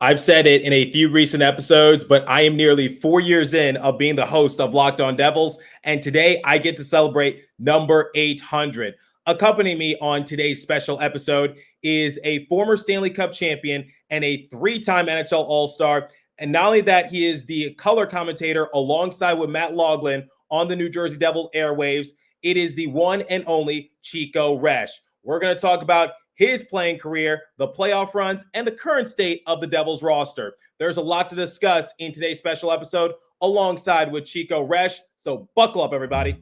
I've said it in a few recent episodes, but I am nearly 4 years in of being the host of Locked On Devils, and today I get to celebrate number 800. Accompanying me on today's special episode is a former Stanley Cup champion and a three-time NHL All-Star. And not only that, he is the color commentator alongside with Matt Loughlin on the New Jersey Devil airwaves. It is the one and only Chico Resch. We're going to talk about his playing career, the playoff runs, and the current state of the Devils roster. There's a lot to discuss in today's special episode alongside with Chico Resch. So buckle up, everybody.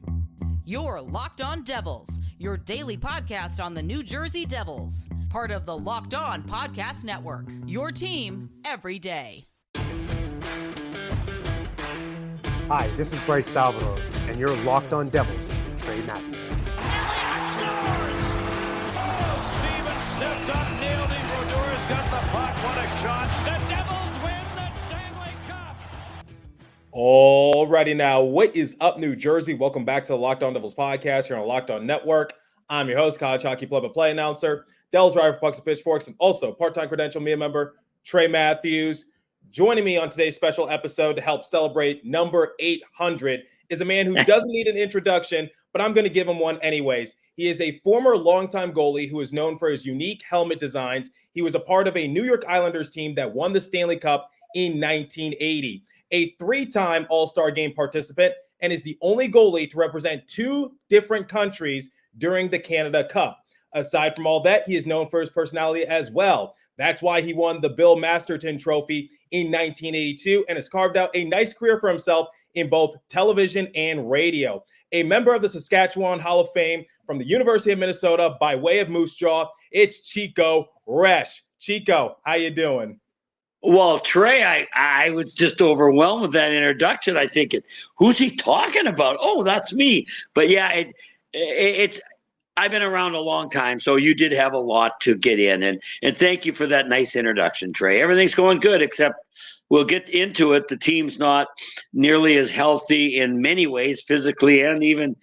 You're Locked On Devils, your daily podcast on the New Jersey Devils, part of the Locked On Podcast Network, your team every day. Hi, this is Bryce Salvador, and you're Locked On Devils with Trey Matthews. Stepped up, nailed it. Brodor's got the puck. What a shot. The Devils win the Stanley Cup. Alrighty now, what is up, New Jersey? Welcome back to the Locked On Devils podcast here on Locked On Network. I'm your host, college hockey play-by-play announcer, Devils driver for Pucks and Pitchforks, and also part-time credential media member, Trey Matthews. Joining me on today's special episode to help celebrate number 800 is a man who doesn't need an introduction, but I'm going to give him one anyways. He is a former longtime goalie who is known for his unique helmet designs. He was a part of a New York Islanders team that won the Stanley Cup in 1980, a three-time All-Star Game participant, and is the only goalie to represent two different countries during the Canada Cup. Aside from all that, he is known for his personality as well. That's why he won the Bill Masterton Trophy in 1982 and has carved out a nice career for himself in both television and radio. A member of the Saskatchewan Hall of Fame from the University of Minnesota by way of Moose Jaw, it's Chico Resch. Chico, how you doing? Well, Trey, I was just overwhelmed with that introduction. I think, who's he talking about? Oh, that's me. But yeah, I've been around a long time, so you did have a lot to get in. And thank you for that nice introduction, Trey. Everything's going good, except we'll get into it. The team's not nearly as healthy in many ways, physically and even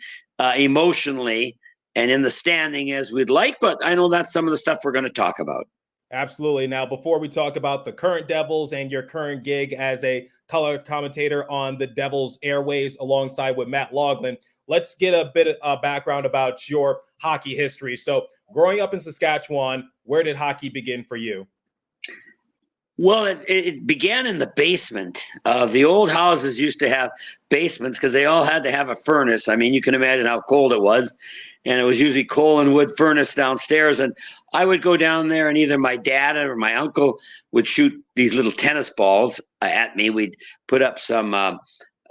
emotionally and in the standing as we'd like. But I know that's some of the stuff we're going to talk about. Absolutely. Now, before we talk about the current Devils and your current gig as a color commentator on the Devils airwaves alongside with Matt Loughlin, let's get a bit of background about your hockey history. So growing up in Saskatchewan, where did hockey begin for you? Well, it began in the basement. The old houses used to have basements because they all had to have a furnace. I mean, you can imagine how cold it was. And it was usually coal and wood furnace downstairs. And I would go down there and either my dad or my uncle would shoot these little tennis balls at me. We'd put up some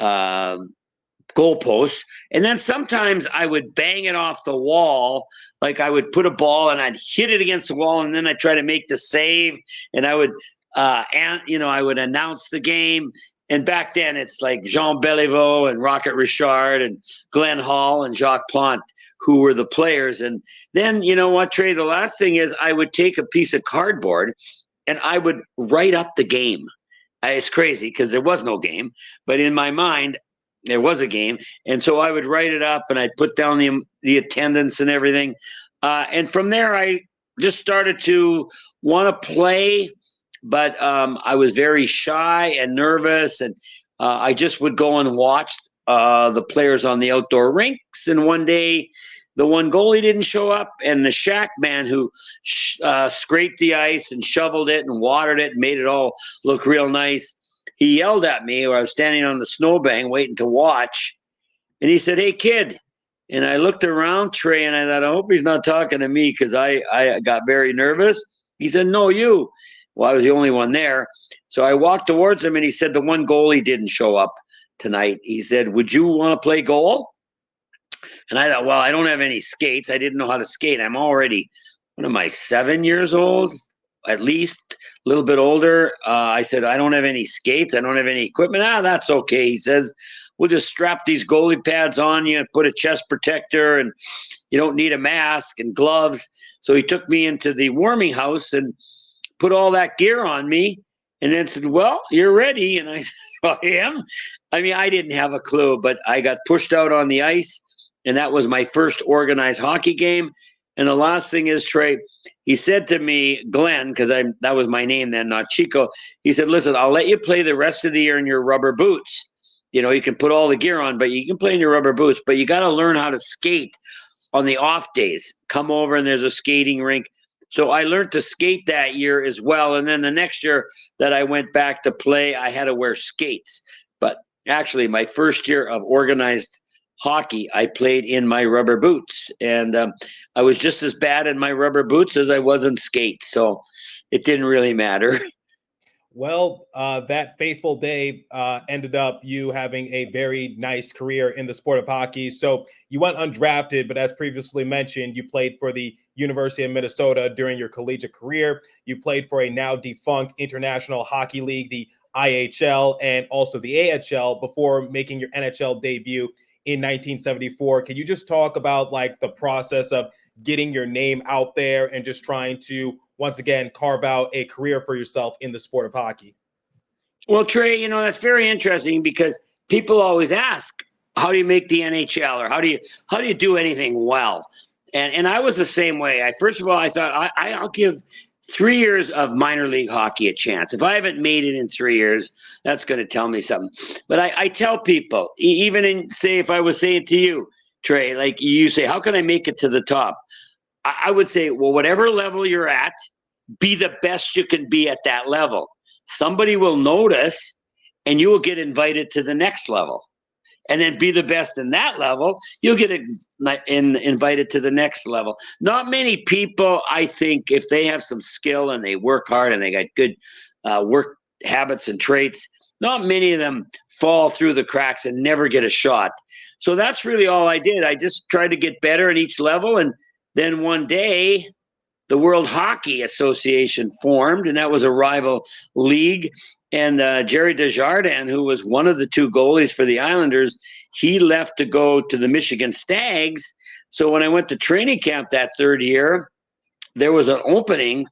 goalposts. And then sometimes I would bang it off the wall. Like I would put a ball and I'd hit it against the wall. And then I'd try to make the save. And I would, I would announce the game. And back then it's like Jean Beliveau and Rocket Richard and Glenn Hall and Jacques Plante, who were the players. And then, you know what, Trey, the last thing is I would take a piece of cardboard and I would write up the game. It's crazy because there was no game, but in my mind, there was a game. And so I would write it up and I'd put down the attendance and everything. And from there, I just started to want to play, but I was very shy and nervous. And I just would go and watch the players on the outdoor rinks. And one day, the one goalie didn't show up, and the shack man who scraped the ice and shoveled it and watered it and made it all look real nice, he yelled at me where I was standing on the snowbank waiting to watch. And he said, "Hey, kid." And I looked around, Trey, and I thought, I hope he's not talking to me because I got very nervous. He said, "No, you." Well, I was the only one there. So I walked towards him, and he said, "The one goalie didn't show up tonight." He said, "Would you want to play goal?" And I thought, well, I don't have any skates. I didn't know how to skate. I'm already, 7 years old, at least a little bit older. I said, I don't have any skates. I don't have any equipment. That's okay. He says, we'll just strap these goalie pads on you and put a chest protector, and you don't need a mask and gloves. So he took me into the warming house and put all that gear on me and then said, well, you're ready. And I said, I am. I mean, I didn't have a clue, but I got pushed out on the ice. And that was my first organized hockey game. And the last thing is, Trey, he said to me, Glenn, because that was my name then, not Chico. He said, listen, I'll let you play the rest of the year in your rubber boots. You know, you can put all the gear on, but you can play in your rubber boots, but you got to learn how to skate on the off days. Come over and there's a skating rink. So I learned to skate that year as well. And then the next year that I went back to play, I had to wear skates. But actually, my first year of organized hockey, I played in my rubber boots. And I was just as bad in my rubber boots as I was in skates. So it didn't really matter. Well, that fateful day ended up you having a very nice career in the sport of hockey. So you went undrafted, but as previously mentioned, you played for the University of Minnesota during your collegiate career. You played for a now defunct International Hockey League, the IHL, and also the AHL before making your NHL debut in 1974. Can you just talk about like the process of getting your name out there and just trying to once again carve out a career for yourself in the sport of hockey? Well, Trey, you know, that's very interesting because people always ask, how do you make the NHL, or how do you do anything well? And I was the same way. First of all, I thought I'll give 3 years of minor league hockey a chance. If I haven't made it in 3 years, that's going to tell me something. But I tell people, even in, say, if I was saying to you, Trey, like you say, how can I make it to the top? I would say, well, whatever level you're at, be the best you can be at that level. Somebody will notice and you will get invited to the next level. And then be the best in that level, you'll get invited to the next level. Not many people, I think, if they have some skill and they work hard and they got good work habits and traits, not many of them fall through the cracks and never get a shot. So that's really all I did. I just tried to get better at each level. And then one day, the World Hockey Association formed, and that was a rival league. And Jerry Desjardins, who was one of the two goalies for the Islanders, he left to go to the Michigan Stags. So when I went to training camp that third year, there was an opening.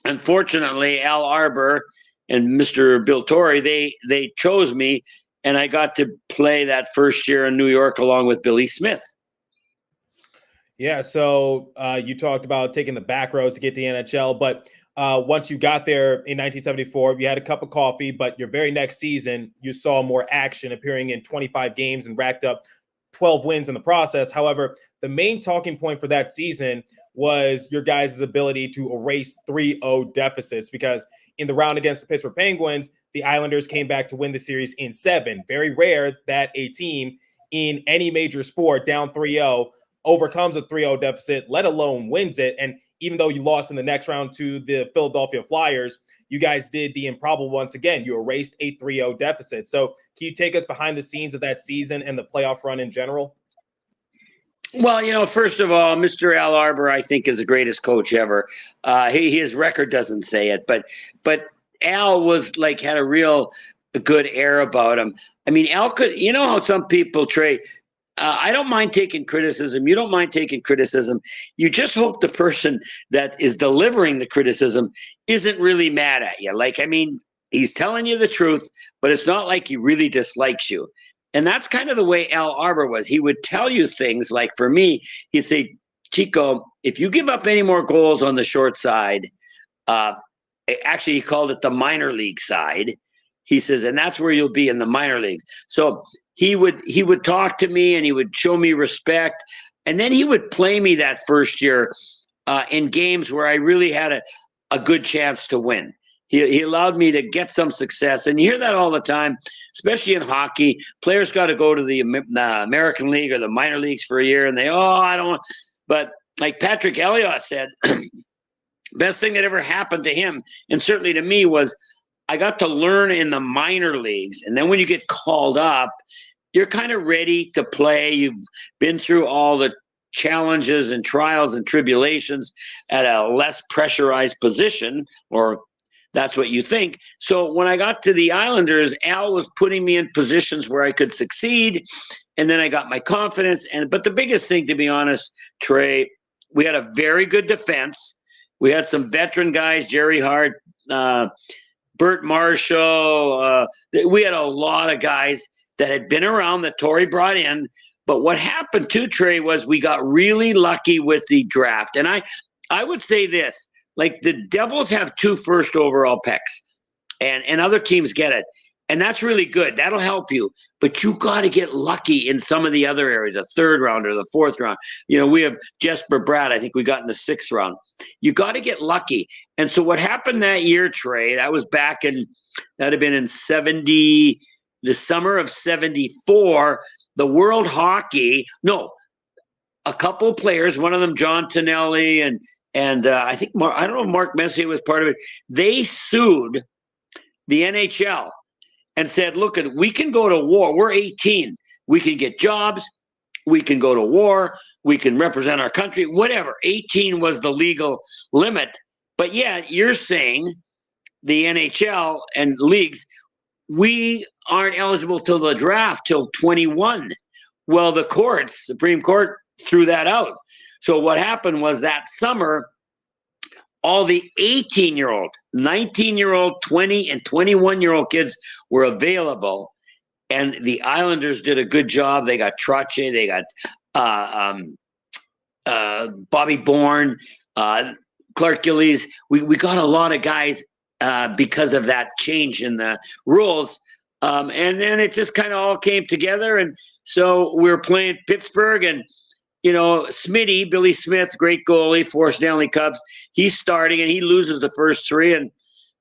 Unfortunately, Al Arbor and Mr. Bill Torrey, they chose me, and I got to play that first year in New York along with Billy Smith. Yeah, so you talked about taking the back roads to get the NHL, but once you got there in 1974, you had a cup of coffee, but your very next season, you saw more action, appearing in 25 games and racked up 12 wins in the process. However, the main talking point for that season was your guys' ability to erase 3-0 deficits, because in the round against the Pittsburgh Penguins, the Islanders came back to win the series in 7. Very rare that a team in any major sport down 3-0 overcomes a 3-0 deficit, let alone wins it. And even though you lost in the next round to the Philadelphia Flyers, you guys did the improbable once again. You erased a 3-0 deficit. So can you take us behind the scenes of that season and the playoff run in general? Well, you know, first of all, Mr. Al Arbor, I think, is the greatest coach ever. His record doesn't say it, but Al was like, had a real good air about him. I mean, Al could, you know how some people, Trey, I don't mind taking criticism. You don't mind taking criticism. You just hope the person that is delivering the criticism isn't really mad at you. Like, I mean, he's telling you the truth, but it's not like he really dislikes you. And that's kind of the way Al Arbor was. He would tell you things like, for me, he'd say, Chico, if you give up any more goals on the short side, actually he called it the minor league side. He says, and that's where you'll be in the minor leagues. So he would talk to me and he would show me respect. And then he would play me that first year in games where I really had a good chance to win. He allowed me to get some success. And you hear that all the time, especially in hockey. Players got to go to the American League or the minor leagues for a year, and I don't want. But like Patrick Elliott said, best thing that ever happened to him, and certainly to me, was I got to learn in the minor leagues. And then when you get called up, you're kind of ready to play. You've been through all the challenges and trials and tribulations at a less pressurized position, or that's what you think. So when I got to the Islanders, Al was putting me in positions where I could succeed. And then I got my confidence. But the biggest thing, to be honest, Trey, we had a very good defense. We had some veteran guys, Jerry Hart, Bert Marshall. We had a lot of guys that had been around that Torrey brought in. But what happened too, Trey, was we got really lucky with the draft. And I would say this, like the Devils have 2 first overall picks and other teams get it. And that's really good. That'll help you. But you got to get lucky in some of the other areas, the 3rd round or the 4th round. We have Jesper Bratt. I think we got in the 6th round. You got to get lucky. And so what happened that year, Trey, that was back in, that had been in the summer of 74, the World Hockey, a couple of players, one of them, John Tonelli, and I think, I don't know if Mark Messier was part of it. They sued the NHL and said, look, we can go to war. We're 18. We can get jobs. We can go to war. We can represent our country, whatever. 18 was the legal limit. But yet you're saying the NHL and leagues, we aren't eligible till the draft till 21. Well, the Supreme Court threw that out. So what happened was that summer, all the 18-year-old, 19-year-old, 20 and 21-year-old kids were available, and the Islanders did a good job. They got Trottier, they got Bobby Bourne, Clark Gillies. We got a lot of guys because of that change in the rules, and then it just kind of all came together. And so we were playing Pittsburgh, and Smitty, Billy Smith, great goalie, 4 Stanley Cups. He's starting, and he loses the first 3. And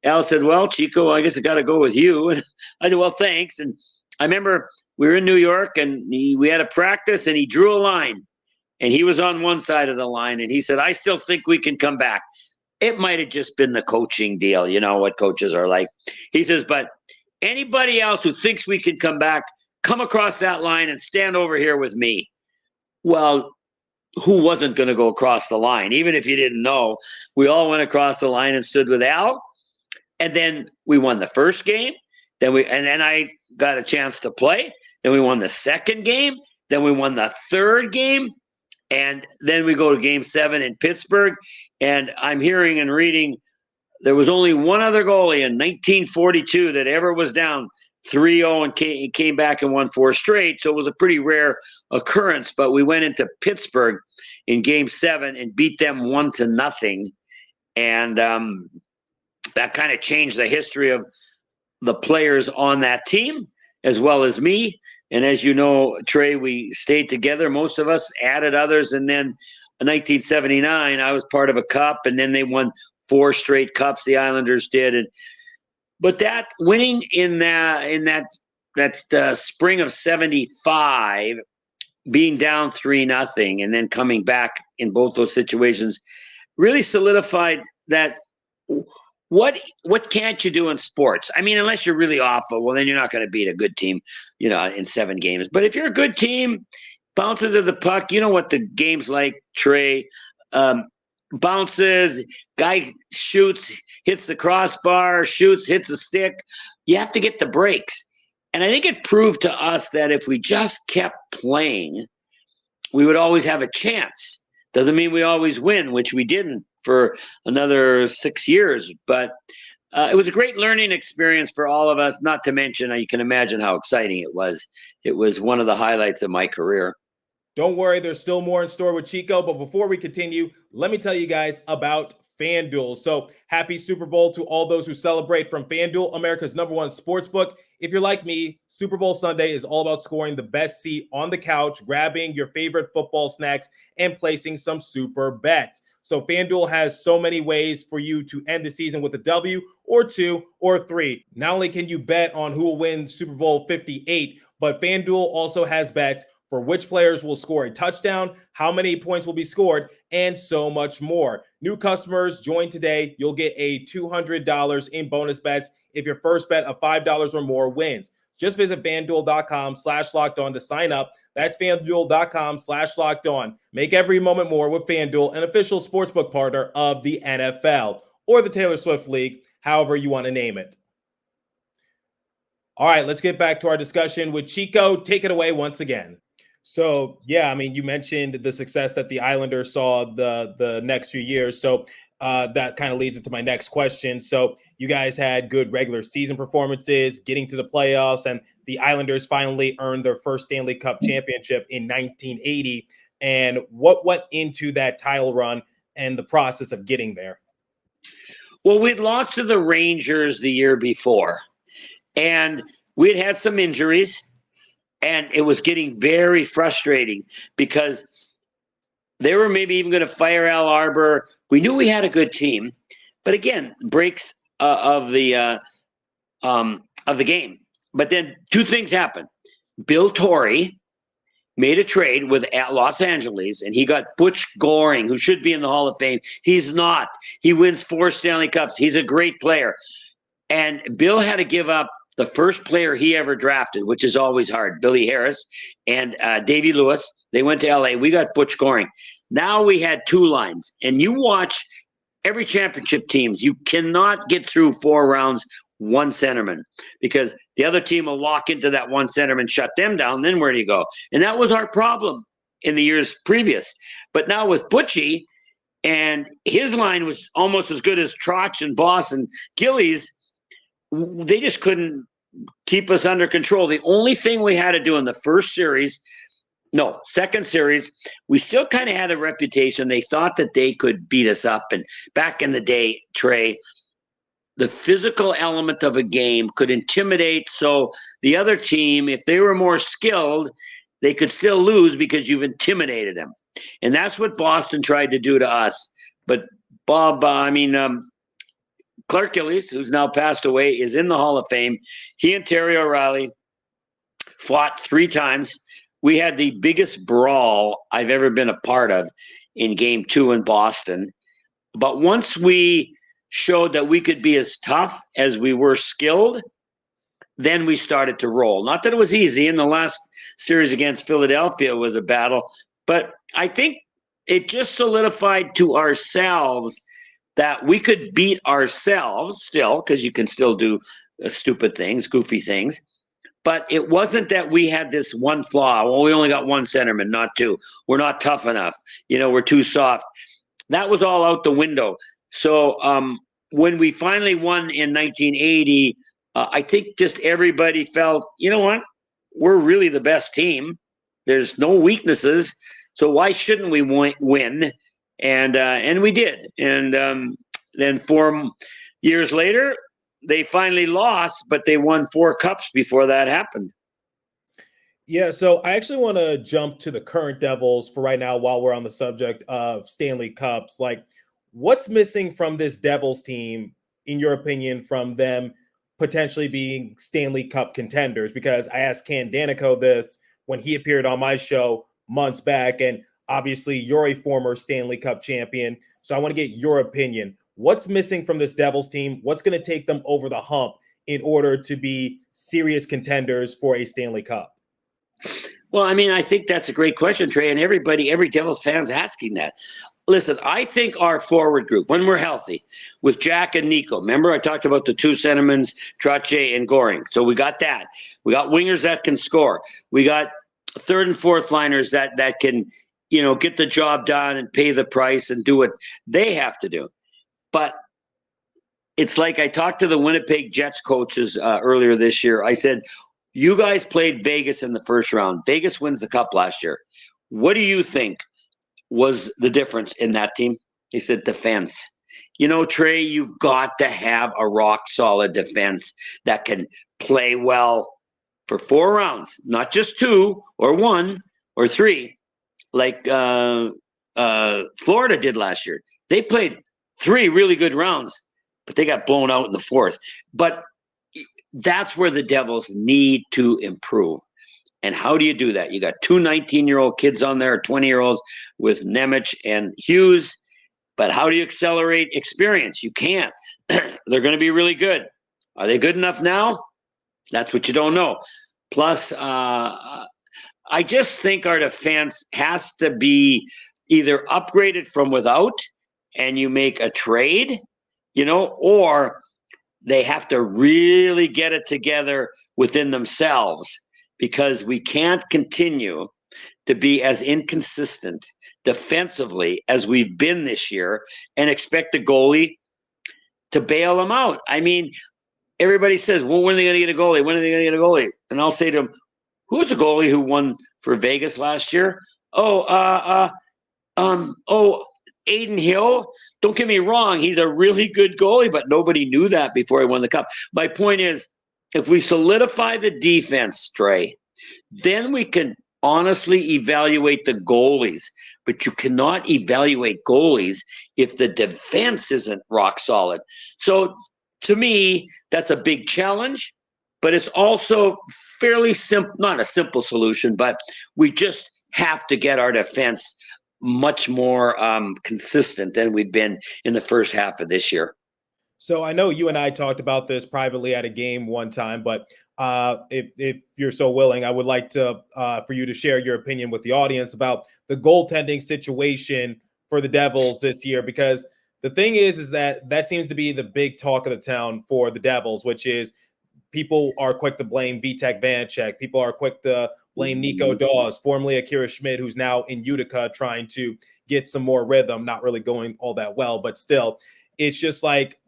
Al said, well, Chico, I guess I got to go with you. And I said, well, thanks. And I remember we were in New York, and we had a practice, and he drew a line. And he was on one side of the line, and he said, I still think we can come back. It might have just been the coaching deal. You know what coaches are like. He says, but anybody else who thinks we can come back, come across that line and stand over here with me. Well, who wasn't going to go across the line? Even if you didn't know, we all went across the line and stood with Al. And then we won the first game. And then I got a chance to play. Then we won the second game. Then we won the third game. And then we go to game 7 in Pittsburgh. And I'm hearing and reading there was only one other goalie in 1942 that ever was down 3-0 and came back and won 4 straight. So it was a pretty rare occurrence. But we went into Pittsburgh in game 7 and beat them 1-0. And that kind of changed the history of the players on that team, as well as me. And as you know, Trey, we stayed together. Most of us added others. And then in 1979, I was part of a cup, and then they won 4 straight cups. The Islanders did. But that winning in that spring of 75, being down 3-0, and then coming back in both those situations, really solidified that. What can't you do in sports? I mean, unless you're really awful, well, then you're not going to beat a good team, in 7 games. But if you're a good team, bounces of the puck, you know what the game's like, Trey. Bounces, guy shoots, hits the crossbar, shoots, hits the stick. You have to get the breaks. And I think it proved to us that if we just kept playing, we would always have a chance. Doesn't mean we always win, which we didn't for another 6 years. But it was a great learning experience for all of us, not to mention, you can imagine how exciting it was. It was one of the highlights of my career. Don't worry, there's still more in store with Chico. But before we continue, let me tell you guys about FanDuel. So happy Super Bowl to all those who celebrate from FanDuel, America's #1 sportsbook. If you're like me, Super Bowl Sunday is all about scoring the best seat on the couch, grabbing your favorite football snacks, and placing some super bets. So FanDuel has so many ways for you to end the season with a W or 2 or 3. Not only can you bet on who will win Super Bowl 58, but FanDuel also has bets for which players will score a touchdown, how many points will be scored, and so much more. New customers join today. You'll get a $200 in bonus bets if your first bet of $5 or more wins. Just visit FanDuel.com/lockedon to sign up. That's FanDuel.com/lockedon. Make every moment more with FanDuel, an official sportsbook partner of the NFL or the Taylor Swift League, however you want to name it. All right, let's get back to our discussion with Chico. Take it away once again. So, yeah, I mean, you mentioned the success that the Islanders saw the next few years. So that kind of leads into my next question. So you guys had good regular season performances, getting to the playoffs, and the Islanders finally earned their first Stanley Cup championship in 1980. And what went into that title run and the process of getting there? Well, we'd lost to the Rangers the year before, and we'd had some injuries, and it was getting very frustrating because they were maybe even going to fire Al Arbor. We knew we had a good team, but again, breaks of the game. But then two things happened. Bill Torrey made a trade with Los Angeles, and he got Butch Goring, who should be in the Hall of Fame. He's not. He wins 4 Stanley Cups. He's a great player. And Bill had to give up the first player he ever drafted, which is always hard, Billy Harris and Davey Lewis. They went to L.A. We got Butch Goring. Now we had 2 lines. And you watch every championship teams, you cannot get through 4 rounds, 1 centerman, because the other team will lock into that 1 centerman, shut them down. Then where do you go? And that was our problem in the years previous. But now with Butchie, and his line was almost as good as Trotch and Boss and Gillies, they just couldn't keep us under control. The only thing we had to do in the second series, we still kind of had a reputation. They thought that they could beat us up. And back in the day, Trey, the physical element of a game could intimidate. So the other team, if they were more skilled, they could still lose because you've intimidated them. And that's what Boston tried to do to us. But Clark Gillies, who's now passed away, is in the Hall of Fame. He and Terry O'Reilly fought 3 times. We had the biggest brawl I've ever been a part of in Game 2 in Boston. But once we showed that we could be as tough as we were skilled, then we started to roll. Not that it was easy. In the last series against Philadelphia was a battle, but I think it just solidified to ourselves that we could beat ourselves still, because you can still do stupid things, goofy things. But it wasn't that we had this one flaw. Well, we only got 1 centerman, not 2. We're not tough enough. We're too soft. That was all out the window. So when we finally won in 1980, I think just everybody felt, you know what? We're really the best team. There's no weaknesses. So why shouldn't we win? And we did. And then 4 years later, they finally lost, but they won 4 cups before that happened. Yeah, so I actually want to jump to the current Devils for right now while we're on the subject of Stanley Cups. Like, what's missing from this Devils team, in your opinion, from them potentially being Stanley Cup contenders? Because I asked Ken Danico this when he appeared on my show months back, and obviously you're a former Stanley Cup champion, so I want to get your opinion. What's missing from this Devils team? What's going to take them over the hump in order to be serious contenders for a Stanley Cup? Well, I think that's a great question, Trey, and every Devils fan's asking that. Listen, I think our forward group, when we're healthy, with Jack and Nico, remember I talked about the 2 centermans, Trottier and Goring. So we got that. We got wingers that can score. We got 3rd and 4th liners that can, get the job done and pay the price and do what they have to do. But it's like I talked to the Winnipeg Jets coaches earlier this year. I said, you guys played Vegas in the first round. Vegas wins the cup last year. What do you think was the difference in that team? He said defense. Trey, you've got to have a rock-solid defense that can play well for 4 rounds, not just 2 or 1 or 3, like Florida did last year. They played 3 really good rounds, but they got blown out in the 4th. But that's where the Devils need to improve. And how do you do that? You got 2 19-year-old kids on there, 20-year-olds with Nemec and Hughes. But how do you accelerate experience? You can't. They're going to be really good. Are they good enough now? That's what you don't know. Plus, I just think our defense has to be either upgraded from without and you make a trade, or they have to really get it together within themselves, because we can't continue to be as inconsistent defensively as we've been this year and expect the goalie to bail them out. Everybody says, well, when are they going to get a goalie? When are they going to get a goalie? And I'll say to them, who's the goalie who won for Vegas last year? Aiden Hill, don't get me wrong, he's a really good goalie, but nobody knew that before he won the cup. My point is, if we solidify the defense, Trey, then we can honestly evaluate the goalies. But you cannot evaluate goalies if the defense isn't rock solid. So to me, that's a big challenge, but it's also fairly simple, not a simple solution, but we just have to get our defense much more consistent than we've been in the first half of this year. So I know you and I talked about this privately at a game one time, but if you're so willing, I would like to for you to share your opinion with the audience about the goaltending situation for the Devils this year, because the thing is that seems to be the big talk of the town for the Devils, which is people are quick to blame Vitek Vanacek. People are quick to blame Nico Dawes, formerly Akira Schmid, who's now in Utica trying to get some more rhythm, not really going all that well, but still, it's just like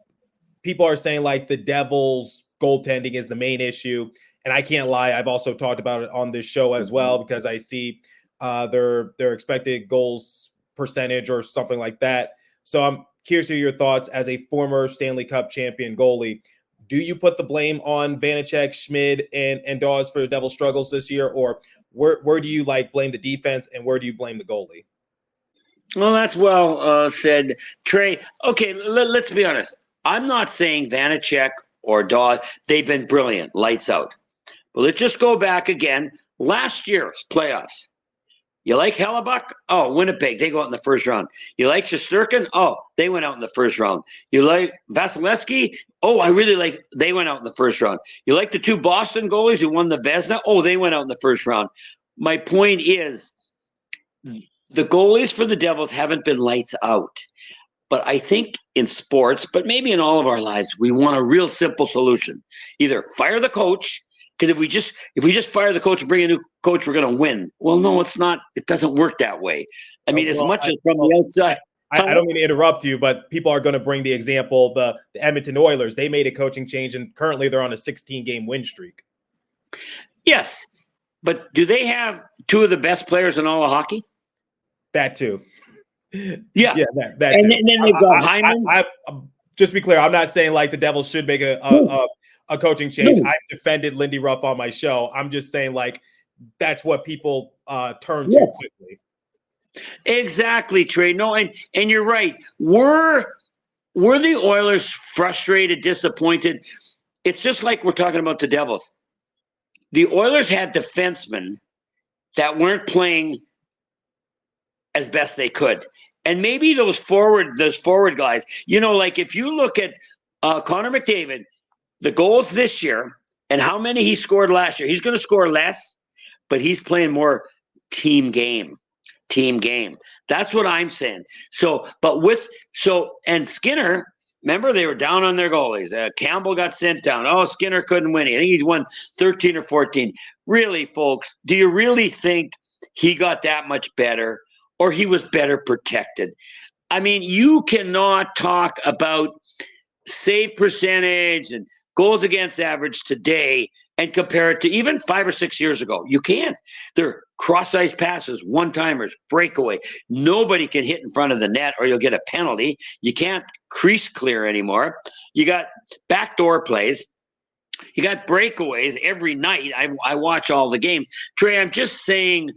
people are saying like the Devils goaltending is the main issue. And I can't lie, I've also talked about it on this show as well, because I see their expected goals percentage or something like that. So I'm curious to hear your thoughts as a former Stanley Cup champion goalie. Do you put the blame on Vanacek, Schmid, and Dawes for the Devils' struggles this year, or where do you blame the defense and where do you blame the goalie? Well, that's well said, Trey. Okay, let's be honest. I'm not saying Vanacek or Dawes, they've been brilliant, lights out. But let's just go back again. Last year's playoffs. You like Hellebuck? Oh, Winnipeg, they go out in the first round. You like Shesterkin? Oh, they went out in the first round. You like Vasilevsky? Oh, I really like, they went out in the first round. You like the two Boston goalies who won the Vezina? Oh, they went out in the first round. My point is, the goalies for the Devils haven't been lights out. But I think in sports, but maybe in all of our lives, we want a real simple solution. Either fire the coach, because if we just fire the coach and bring a new coach, we're going to win. Well, no, it's not. It doesn't work that way. I mean, as much as from the outside. I don't mean to interrupt you, but people are going to bring the example, the Edmonton Oilers. They made a coaching change, and currently they're on a 16-game win streak. Yes, but do they have two of the best players in all of hockey? That too. Yeah. That and too. then they've got Hyman. Just to be clear, I'm not saying like the Devils should make a coaching change. No. I've defended Lindy Ruff on my show. I'm just saying like that's what people turn to quickly. Exactly, Trey. No, and you're right. Were the Oilers frustrated, disappointed? It's just like we're talking about the Devils. The Oilers had defensemen that weren't playing as best they could. And maybe those forward guys, like if you look at Connor McDavid, the goals this year and how many he scored last year, he's going to score less, but he's playing more team game. That's what I'm saying. And Skinner, remember they were down on their goalies. Campbell got sent down. Oh, Skinner couldn't win. I think he's won 13 or 14. Really, folks, do you really think he got that much better or he was better protected? I mean, you cannot talk about save percentage and goals against average today and compare it to even 5 or 6 years ago. You can't. They're cross-ice passes, one-timers, breakaway. Nobody can hit in front of the net or you'll get a penalty. You can't crease clear anymore. You got backdoor plays. You got breakaways every night. I watch all the games. Trey, I'm just saying,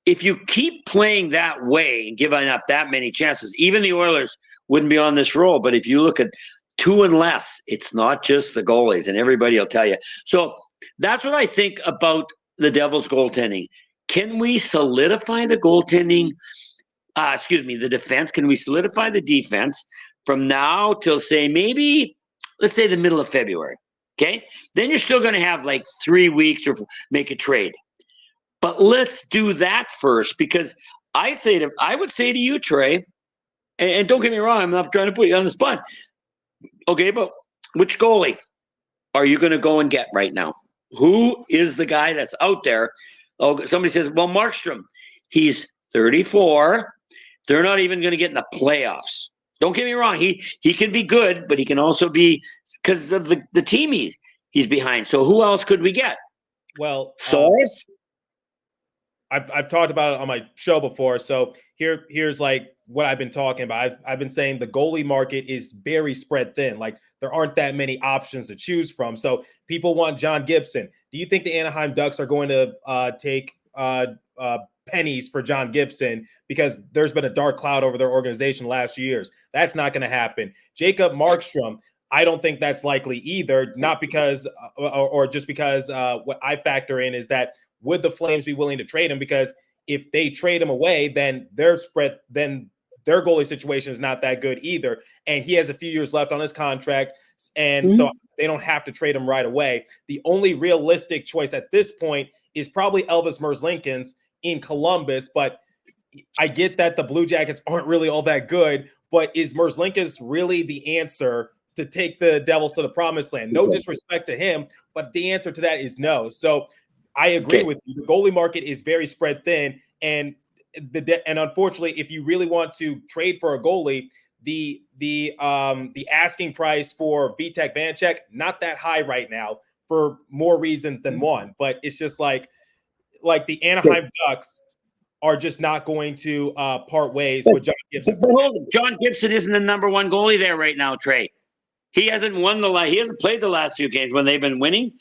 if you keep playing that way and giving up that many chances, even the Oilers wouldn't be on this roll. But if you look at 2 and less, it's not just the goalies, and everybody will tell you. So that's what I think about the Devils' goaltending. Can we solidify the goaltending? The defense. Can we solidify the defense from now till let's say the middle of February? Okay, then you're still going to have like 3 weeks to make a trade. But let's do that first, because I would say to you, Trey, and don't get me wrong, I'm not trying to put you on the spot. Okay, but which goalie are you going to go and get right now? Who is the guy that's out there? Oh, somebody says, well, Markstrom, he's 34. They're not even going to get in the playoffs. Don't get me wrong. He can be good, but he can also be because of the team he's behind. So who else could we get? Well, Sauce? I've talked about it on my show before. So here's like what I've been talking about. I've been saying the goalie market is very spread thin. Like there aren't that many options to choose from. So people want John Gibson. Do you think the Anaheim Ducks are going to take pennies for John Gibson because there's been a dark cloud over their organization last few years? That's not going to happen. Jacob Markstrom, I don't think that's likely either. Not because or just because what I factor in is that would the Flames be willing to trade him? Because if they trade him away, then their goalie situation is not that good either. And he has a few years left on his contract. And so they don't have to trade him right away. The only realistic choice at this point is probably Elvis Merzlikins in Columbus. But I get that the Blue Jackets aren't really all that good. But is Merzlikins really the answer to take the Devils to the promised land? No disrespect to him, but the answer to that is no. So I agree with you. The goalie market is very spread thin, and unfortunately, if you really want to trade for a goalie, the asking price for Vitek Vanecek not that high right now for more reasons than one. But it's just like the Anaheim Ducks are just not going to part ways with John Gibson. John Gibson isn't the number one goalie there right now, Trey. He hasn't he hasn't played the last few games when they've been winning.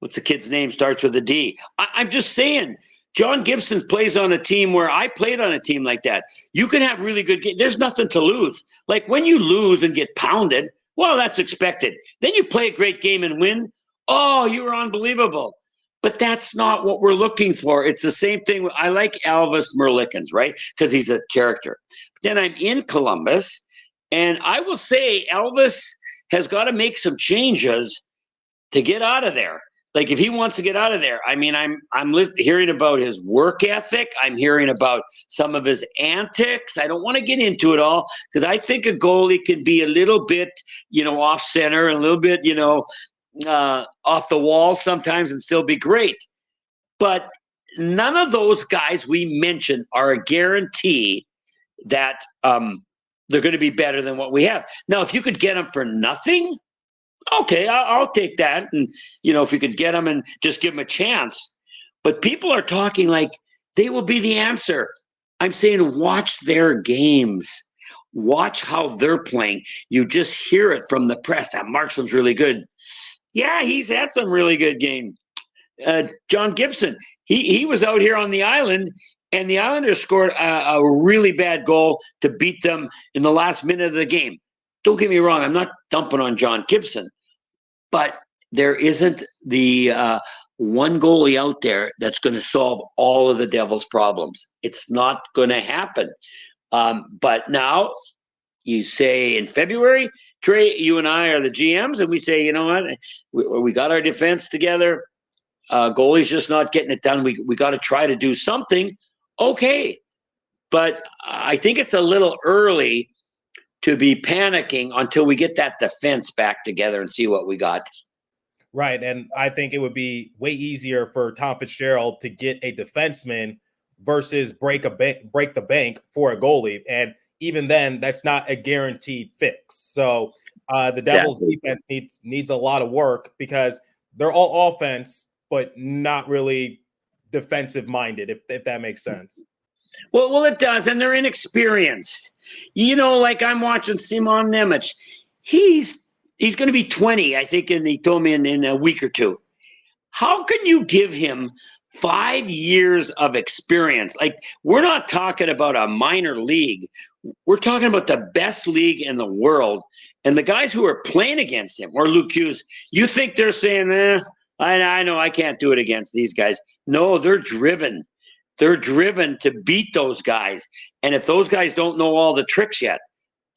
What's the kid's name? Starts with a D. I'm just saying, John Gibson plays on a team where I played on a team like that. You can have really good games. There's nothing to lose. Like when you lose and get pounded, well, that's expected. Then you play a great game and win. Oh, you were unbelievable. But that's not what we're looking for. It's the same thing. I like Elvis Merzlikins, right? Because he's a character. But then I'm in Columbus, and I will say Elvis has got to make some changes to get out of there. Like if he wants to get out of there, I mean, I'm hearing about his work ethic. I'm hearing about some of his antics. I don't want to get into it all because I think a goalie can be a little bit, off center and a little bit, off the wall sometimes and still be great. But none of those guys we mentioned are a guarantee that they're going to be better than what we have. Now, if you could get them for nothing, okay, I'll take that. And, if you could get them and just give them a chance. But people are talking like they will be the answer. I'm saying watch their games. Watch how they're playing. You just hear it from the press. That Markstrom's really good. Yeah, he's had some really good games. John Gibson, he was out here on the island, and the Islanders scored a really bad goal to beat them in the last minute of the game. Don't get me wrong. I'm not dumping on John Gibson. But there isn't the one goalie out there that's going to solve all of the Devils' problems. It's not going to happen. But now you say in February, Trey, you and I are the GMs, and we say, you know what? We got our defense together. Goalie's just not getting it done. We got to try to do something. Okay. But I think it's a little early to be panicking until we get that defense back together and see what we got. Right. And I think it would be way easier for Tom Fitzgerald to get a defenseman versus break the bank for a goalie. And even then, that's not a guaranteed fix. So the Devils defense needs a lot of work because they're all offense, but not really defensive minded, if that makes sense. Well, it does, and they're inexperienced. Like I'm watching Simon Nemec. He's going to be 20, I think, and he told me in a week or two. How can you give him 5 years of experience? Like, we're not talking about a minor league. We're talking about the best league in the world. And the guys who are playing against him, or Luke Hughes, you think they're saying, I know I can't do it against these guys. No, they're driven. They're driven to beat those guys. And if those guys don't know all the tricks yet,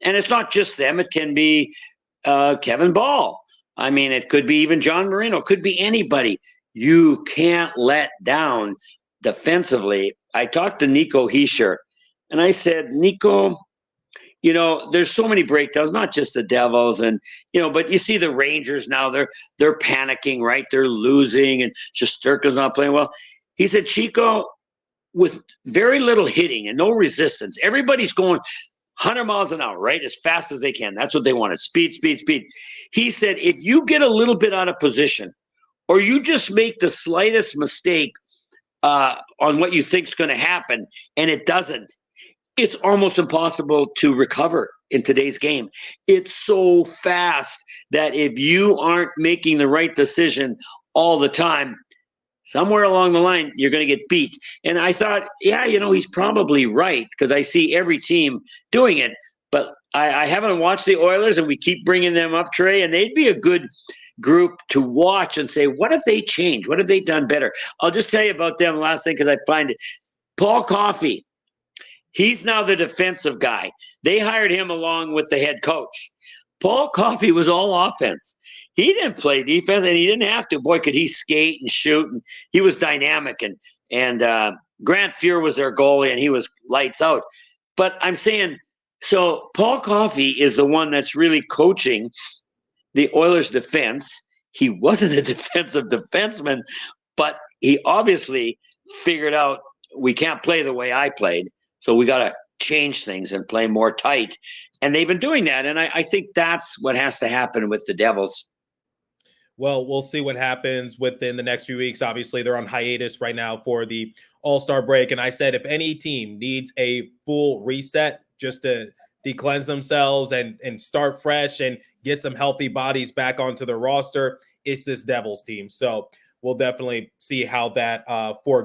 and it's not just them, it can be Kevin Ball. I mean, it could be even John Marino. It could be anybody. You can't let down defensively. I talked to Nico Hischier, and I said, Nico, there's so many breakdowns, not just the Devils, and but you see the Rangers now. They're panicking, right? They're losing, and Shesterkin's not playing well. He said, Chico, with very little hitting and no resistance, everybody's going 100 miles an hour, right? As fast as they can. That's what they wanted. Speed, speed, speed. He said, if you get a little bit out of position or you just make the slightest mistake, on what you think is going to happen, and it doesn't, it's almost impossible to recover in today's game. It's so fast that if you aren't making the right decision all the time, somewhere along the line, you're going to get beat. And I thought, yeah, he's probably right, because I see every team doing it. But I haven't watched the Oilers, and we keep bringing them up, Trey, and they'd be a good group to watch and say, what have they changed? What have they done better? I'll just tell you about them last thing, because I find it. Paul Coffey, he's now the defensive guy. They hired him along with the head coach. Paul Coffey was all offense. He didn't play defense, and he didn't have to. Boy, could he skate and shoot, and he was dynamic. And Grant Fuhr was their goalie, and he was lights out. But I'm saying, so Paul Coffey is the one that's really coaching the Oilers' defense. He wasn't a defensive defenseman, but he obviously figured out we can't play the way I played, so we got to change things and play more tight. And they've been doing that, and I think that's what has to happen with the Devils. Well, we'll see what happens within the next few weeks. Obviously, they're on hiatus right now for the All-Star break, and I said if any team needs a full reset just to de-cleanse themselves and start fresh and get some healthy bodies back onto the roster, it's this Devils team. So we'll definitely see how that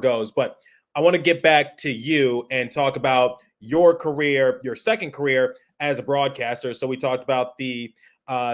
goes. But I want to get back to you and talk about your career, your second career as a broadcaster. So we talked about the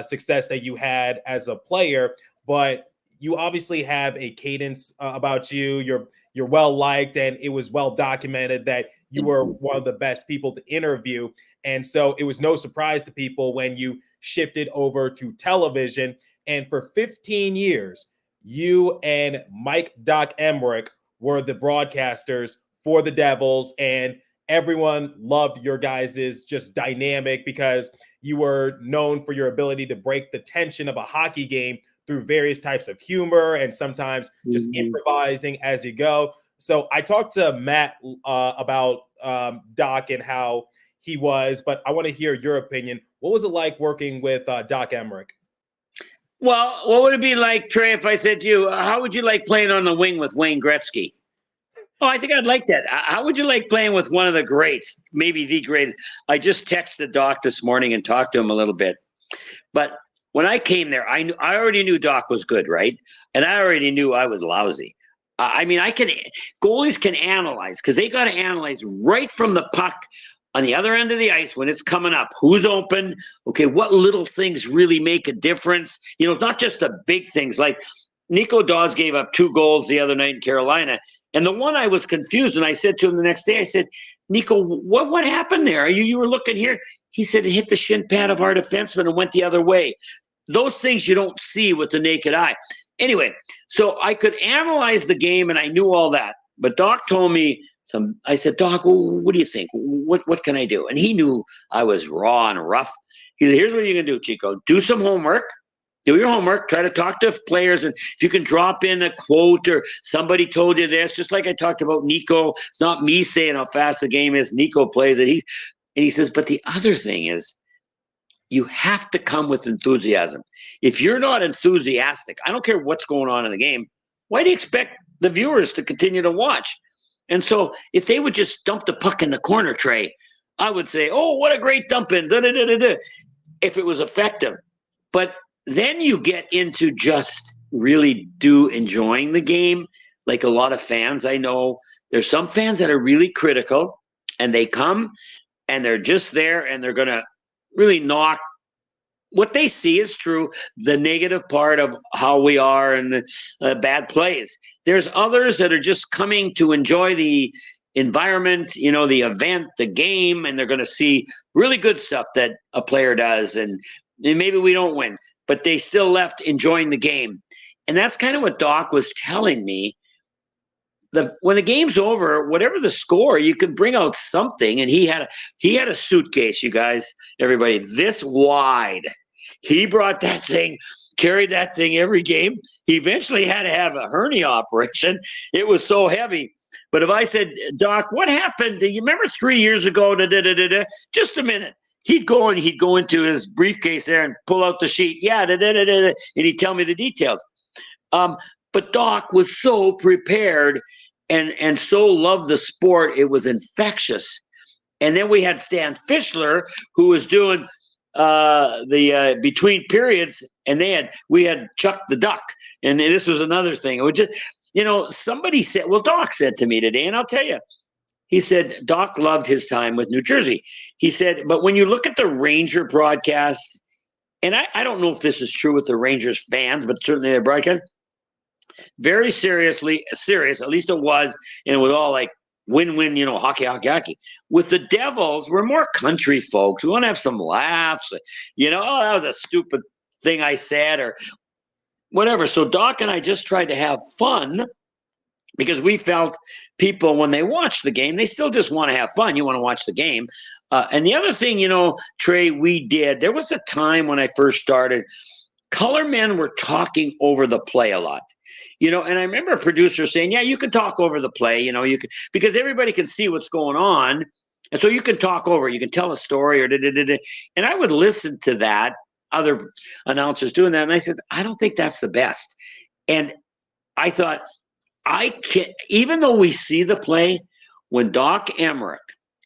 success that you had as a player, but you obviously have a cadence about you. You're well liked, and it was well documented that you were one of the best people to interview. And so it was no surprise to people when you shifted over to television. And for 15 years, you and Mike Doc Emrick were the broadcasters for the Devils, and everyone loved your guys' just dynamic because you were known for your ability to break the tension of a hockey game through various types of humor and sometimes just improvising as you go. So I talked to Matt about Doc and how he was, but I want to hear your opinion. What was it like working with Doc Emrick? Well, what would it be like, Trey, if I said to you, how would you like playing on the wing with Wayne Gretzky? Oh, I think I'd like that. How would you like playing with one of the greats, maybe the greatest? I just texted Doc this morning and talked to him a little bit. But when I came there, I already knew Doc was good, right? And I already knew I was lousy. Goalies can analyze, because they got to analyze right from the puck on the other end of the ice when it's coming up. Who's open? Okay, what little things really make a difference? It's not just the big things. Like Nico Dawes gave up 2 goals the other night in Carolina. And the one I was confused, and I said to him the next day, I said, Nico, what happened there? You were looking here. He said it hit the shin pad of our defenseman and went the other way. Those things you don't see with the naked eye. Anyway, so I could analyze the game, and I knew all that. But Doc told me I said, Doc, what do you think? What can I do? And he knew I was raw and rough. He said, here's what you can do, Chico. Do some homework. Do your homework. Try to talk to players. And if you can drop in a quote or somebody told you this, just like I talked about Nico. It's not me saying how fast the game is. Nico plays it. And he says, but the other thing is, you have to come with enthusiasm. If you're not enthusiastic, I don't care what's going on in the game, why do you expect the viewers to continue to watch? And so if they would just dump the puck in the corner, Trey, I would say, oh, what a great dump in, if it was effective. But then you get into just really enjoying the game. Like a lot of fans I know, there's some fans that are really critical, and they come and they're just there and they're going to really knock what they see is true, the negative part of how we are and the bad plays. There's others that are just coming to enjoy the environment, the event, the game, and they're going to see really good stuff that a player does. And maybe we don't win, but they still left enjoying the game. And that's kind of what Doc was telling me. When the game's over, whatever the score, you can bring out something. And he had a suitcase, you guys, everybody, this wide. He brought that thing, carried that thing every game. He eventually had to have a hernia operation. It was so heavy. But if I said, Doc, what happened? Do you remember 3 years ago? Just a minute. He'd go into his briefcase there and pull out the sheet. Yeah, and he'd tell me the details. But Doc was so prepared. and so loved the sport, it was infectious. And then we had Stan Fischler, who was doing the between periods, and we had Chuck the Duck, and this was another thing. It was just, somebody said, well, Doc said to me today, and I'll tell you, he said Doc loved his time with New Jersey. He said, but when you look at the Ranger broadcast, and I don't know if this is true with the Rangers fans, but certainly their broadcast, very serious, at least it was, and it was all like win-win, hockey. With the Devils, we're more country folks. We want to have some laughs, oh, that was a stupid thing I said, or whatever. So Doc and I just tried to have fun, because we felt people, when they watch the game, they still just want to have fun. You want to watch the game. And the other thing, Trey, we did, there was a time when I first started, color men were talking over the play a lot. And I remember a producer saying, yeah, you can talk over the play, you can, because everybody can see what's going on. And so you can talk over it. You can tell a story or da-da-da-da. And I would listen to that, other announcers doing that. And I said, I don't think that's the best. And I thought, I can't, even though we see the play, when Doc Emrick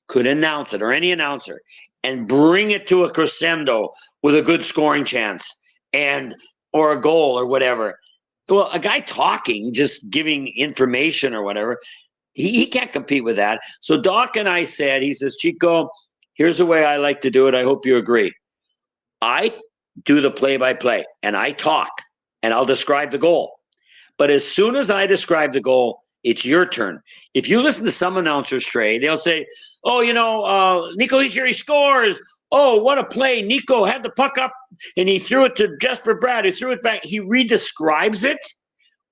could announce it, or any announcer, and bring it to a crescendo with a good scoring chance or a goal or whatever. Well, a guy talking, just giving information or whatever, he can't compete with that. So Doc and I said, he says, Chico, here's the way I like to do it. I hope you agree. I do the play-by-play, and I talk, and I'll describe the goal. But as soon as I describe the goal, it's your turn. If you listen to some announcers, Trey, they'll say, oh, Nico Hischier, he scores. Oh, what a play. Nico had the puck up, and he threw it to Jesper Bratt, who threw it back. He redescribes it.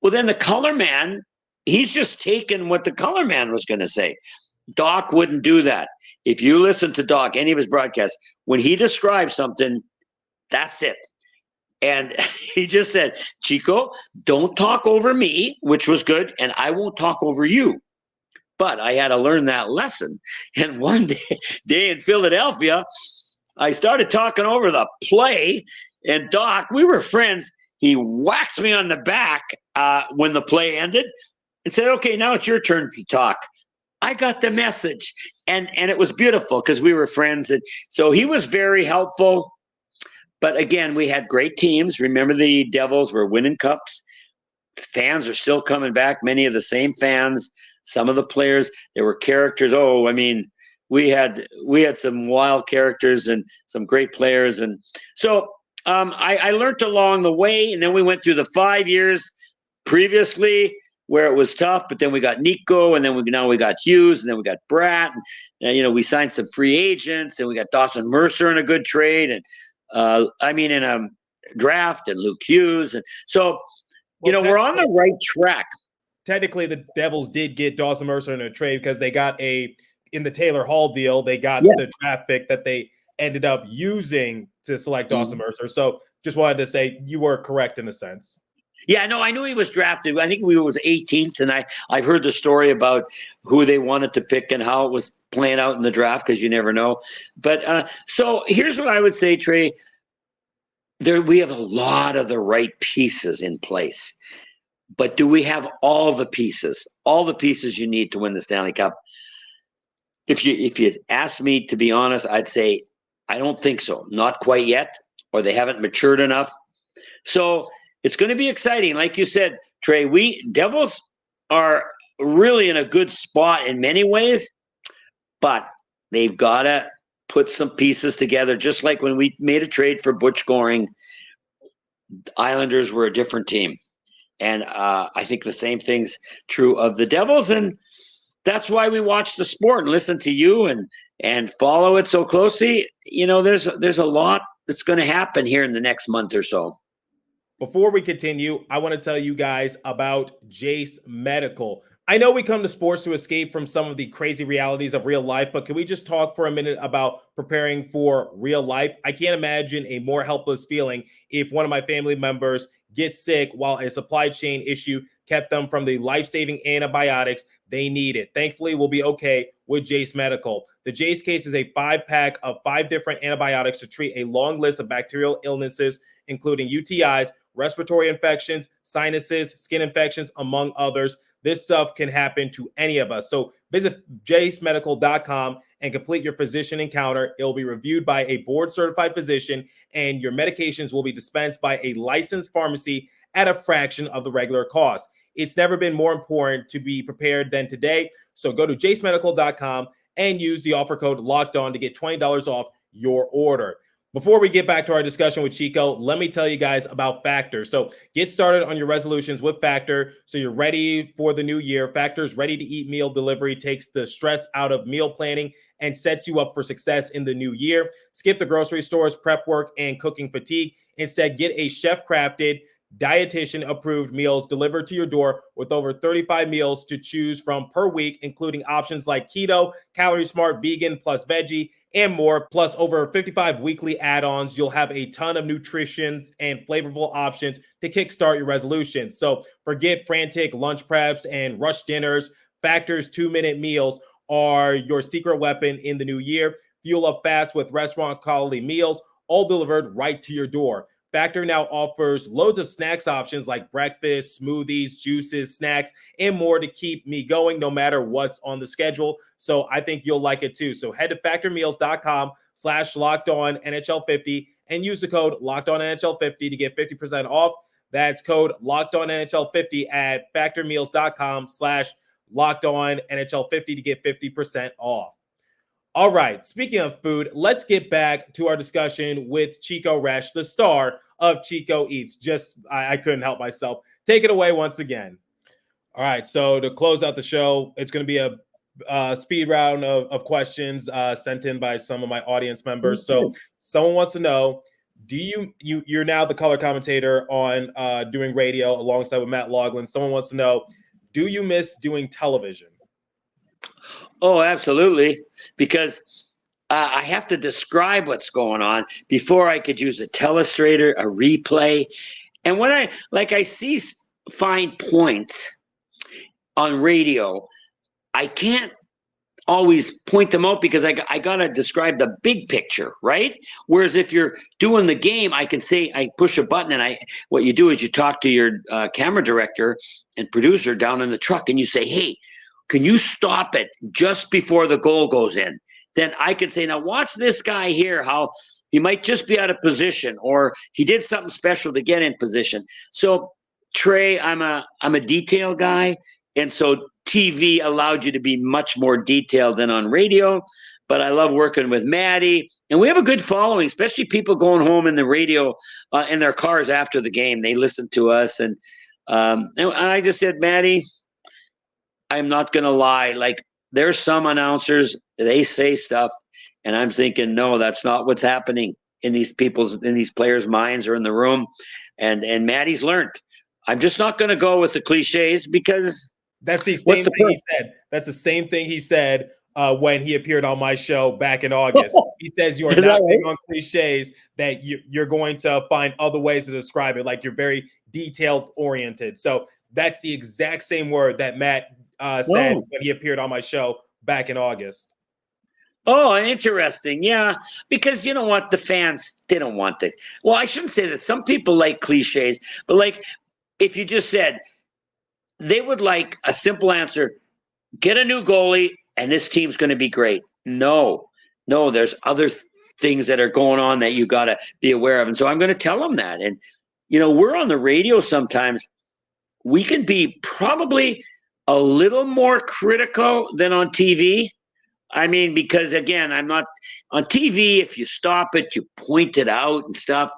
Well, then the color man, he's just taken what the color man was going to say. Doc wouldn't do that. If you listen to Doc, any of his broadcasts, when he describes something, that's it. And he just said, Chico, don't talk over me, which was good, and I won't talk over you. But I had to learn that lesson. And one day in Philadelphia, I started talking over the play, and Doc, we were friends. He whacked me on the back when the play ended and said, okay, now it's your turn to talk. I got the message. And it was beautiful because we were friends. And so he was very helpful. But again, we had great teams. Remember, the Devils were winning cups. Fans are still coming back, many of the same fans. Some of the players, there were characters. Oh, I mean, we had some wild characters and some great players. And so I learned along the way, and then we went through the 5 years previously where it was tough, but then we got Nico, and then now we got Hughes, and then we got Bratt, and we signed some free agents, and we got Dawson Mercer in a good trade, and in a draft, and Luke Hughes. And so, we're on the right track. Technically, the Devils did get Dawson Mercer in a trade because they got in the Taylor Hall deal, they got the draft pick that they ended up using to select Dawson Mercer. So just wanted to say you were correct in a sense. Yeah, no, I knew he was drafted. I think he was 18th, and I've heard the story about who they wanted to pick and how it was playing out in the draft, because you never know. But so here's what I would say, Trey. We have a lot of the right pieces in place. But do we have all the pieces you need to win the Stanley Cup? If you ask me, to be honest, I'd say I don't think so. Not quite yet, or they haven't matured enough. So it's going to be exciting. Like you said, Trey, Devils are really in a good spot in many ways, but they've got to put some pieces together. Just like when we made a trade for Butch Goring, Islanders were a different team. And I think the same thing's true of the Devils. And that's why we watch the sport and listen to you and follow it so closely. There's a lot that's going to happen here in the next month or so. Before we continue, I want to tell you guys about Jase Medical. I know we come to sports to escape from some of the crazy realities of real life, but can we just talk for a minute about preparing for real life? I can't imagine a more helpless feeling if one of my family members gets sick while a supply chain issue kept them from the life-saving antibiotics they needed. Thankfully, we'll be okay with Jase Medical. The Jase case is a 5-pack of 5 different antibiotics to treat a long list of bacterial illnesses, including UTIs, respiratory infections, sinuses, skin infections, among others. This stuff can happen to any of us. So visit jasemedical.com and complete your physician encounter. It will be reviewed by a board-certified physician, and your medications will be dispensed by a licensed pharmacy at a fraction of the regular cost. It's never been more important to be prepared than today. So go to jasemedical.com and use the offer code LOCKEDON to get $20 off your order. Before we get back to our discussion with Chico, let me tell you guys about Factor. So get started on your resolutions with Factor so you're ready for the new year. Factor's ready-to-eat meal delivery takes the stress out of meal planning and sets you up for success in the new year. Skip the grocery stores, prep work, and cooking fatigue. Instead, get a chef-crafted, dietitian-approved meals delivered to your door with over 35 meals to choose from per week, including options like keto, calorie smart, vegan, plus veggie, and more, plus over 55 weekly add-ons. You'll have a ton of nutrition and flavorful options to kickstart your resolutions. So forget frantic lunch preps and rush dinners. Factor's 2-minute meals are your secret weapon in the new year. Fuel up fast with restaurant-quality meals, all delivered right to your door. Factor now offers loads of snacks options like breakfast, smoothies, juices, snacks, and more to keep me going no matter what's on the schedule. So I think you'll like it too. So head to factormeals.com/LockedOnNHL50 and use the code LockedOnNHL50 to get 50% off. That's code LockedOnNHL50 at factormeals.com/LockedOnNHL50 to get 50% off. All right, speaking of food, let's get back to our discussion with Chico Resch, the star of Chico Eats. I couldn't help myself. Take it away once again. All right, so to close out the show, it's going to be a speed round of questions sent in by some of my audience members. So someone wants to know, you're now the color commentator on doing radio alongside with Matt Loughlin. Someone wants to know, do you miss doing television? Oh, absolutely. Because I have to describe what's going on before I could use a telestrator, a replay. And when I see fine points on radio, I can't always point them out because I got to describe the big picture, right? Whereas if you're doing the game, I can say, I push a button and what you do is you talk to your camera director and producer down in the truck and you say, hey, can you stop it just before the goal goes in? Then I can say, now watch this guy here, how he might just be out of position or he did something special to get in position. So Trey, I'm a detail guy. And so TV allowed you to be much more detailed than on radio, but I love working with Maddie and we have a good following, especially people going home in the radio in their cars after the game. They listen to us. And I just said, Maddie, I'm not going to lie. Like there's some announcers, they say stuff and I'm thinking, no, that's not what's happening in these players' minds or in the room. And Maddie's learned. I'm just not going to go with the cliches because that's the same thing he said. That's the same thing he said when he appeared on my show back in August. He says you are not big on cliches, that you're going to find other ways to describe it. Like you're very detailed oriented. So that's the exact same word that Matt said when he appeared on my show back in August. Oh, interesting. Yeah, because you know what? The fans, they don't want it. Well, I shouldn't say that. Some people like cliches, but like if you just said they would like a simple answer, get a new goalie and this team's going to be great. No, there's other things that are going on that you got to be aware of. And so I'm going to tell them that. And, you know, we're on the radio sometimes. We can be probably a little more critical than on TV. I mean, because again, I'm not on TV. If you stop it, you point it out and stuff,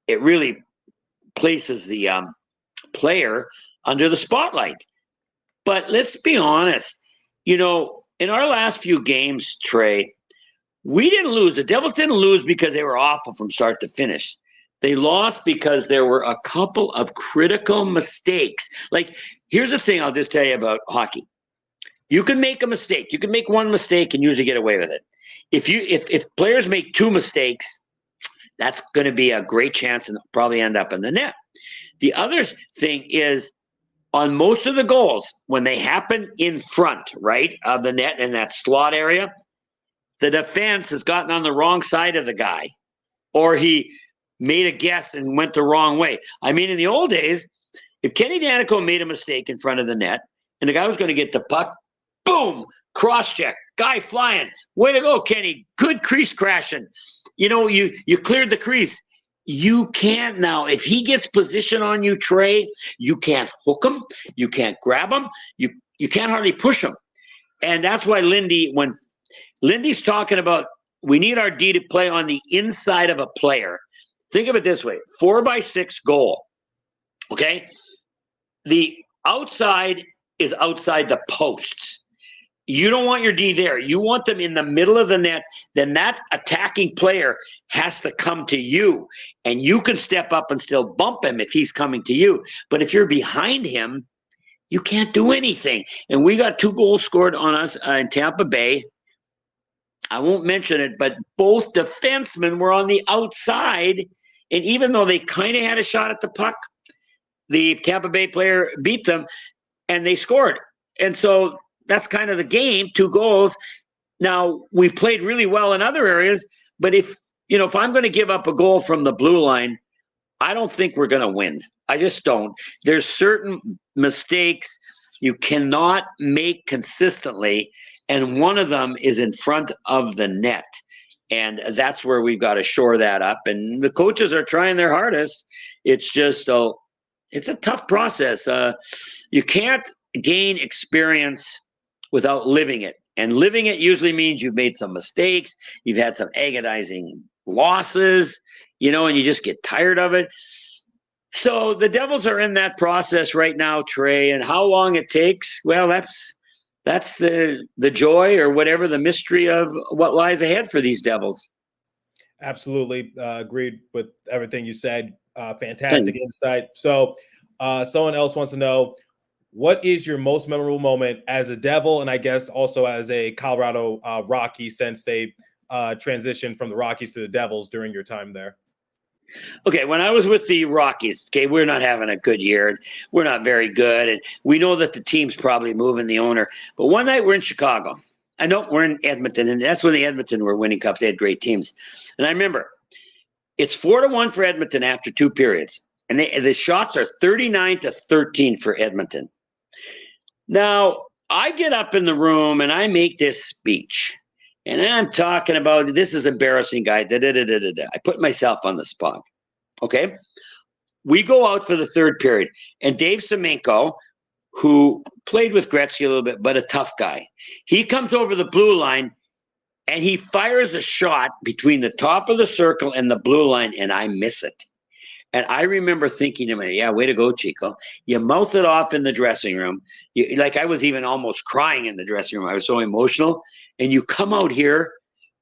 it really places the player under the spotlight. But let's be honest, you know, in our last few games, Trey, we didn't lose. The Devils didn't lose because they were awful from start to finish. They lost because there were a couple of critical mistakes. Like, here's the thing I'll just tell you about hockey. You can make a mistake. You can make one mistake and usually get away with it. If players make two mistakes, that's going to be a great chance and probably end up in the net. The other thing is, on most of the goals, when they happen in front, right, of the net in that slot area, the defense has gotten on the wrong side of the guy, or he made a guess and went the wrong way. I mean, in the old days, if Kenny Danico made a mistake in front of the net and the guy was going to get the puck, boom, cross-check, guy flying. Way to go, Kenny. Good crease crashing. You cleared the crease. You can't now. If he gets position on you, Trey, you can't hook him. You can't grab him. You can't hardly push him. And that's why when Lindy's talking about we need our D to play on the inside of a player. Think of it this way, 4x6 goal, okay? The outside is outside the posts. You don't want your D there. You want them in the middle of the net. Then that attacking player has to come to you, and you can step up and still bump him if he's coming to you. But if you're behind him, you can't do anything. And we got 2 goals scored on us in Tampa Bay. I won't mention it, but both defensemen were on the outside. And even though they kind of had a shot at the puck, the Tampa Bay player beat them and they scored. And so that's kind of the game, 2 goals. Now, we've played really well in other areas, but if I'm going to give up a goal from the blue line, I don't think we're going to win. I just don't. There's certain mistakes you cannot make consistently, and one of them is in front of the net. And that's where we've got to shore that up. And the coaches are trying their hardest. It's just it's a tough process. You can't gain experience without living it. And living it usually means you've made some mistakes. You've had some agonizing losses, and you just get tired of it. So the Devils are in that process right now, Trey. And how long it takes, well, that's the joy or whatever the mystery of what lies ahead for these Devils. Absolutely. Agreed with everything you said. Fantastic insight. So someone else wants to know, what is your most memorable moment as a Devil and I guess also as a Colorado Rocky since they transitioned from the Rockies to the Devils during your time there? Okay, when I was with the Rockies, we're not having a good year. We're not very good, and we know that the team's probably moving the owner. But one night we're in Chicago. I know we're in Edmonton, and that's when the Edmonton were winning cups. They had great teams. And I remember it's 4-1 for Edmonton after 2 periods, and the shots are 39-13 for Edmonton. Now, I get up in the room, and I make this speech. And I'm talking about, this is embarrassing, guy. I put myself on the spot. Okay. We go out for the 3rd period. And Dave Semenko, who played with Gretzky a little bit, but a tough guy, he comes over the blue line and he fires a shot between the top of the circle and the blue line, and I miss it. And I remember thinking to myself, yeah, way to go, Chico. You mouth it off in the dressing room. I was even almost crying in the dressing room. I was so emotional. And you come out here,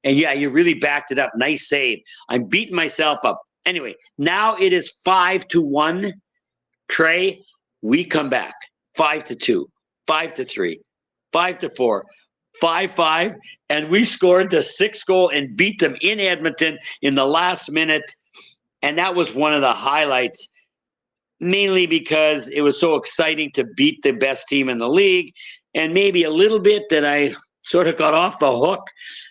and yeah, you really backed it up. Nice save. I'm beating myself up. Anyway, now it is 5-1. Trey, we come back. 5-2, 5-3, 5-4, 5-5, and we scored the 6th goal and beat them in Edmonton in the last minute. And that was one of the highlights, mainly because it was so exciting to beat the best team in the league, and maybe a little bit that I sort of got off the hook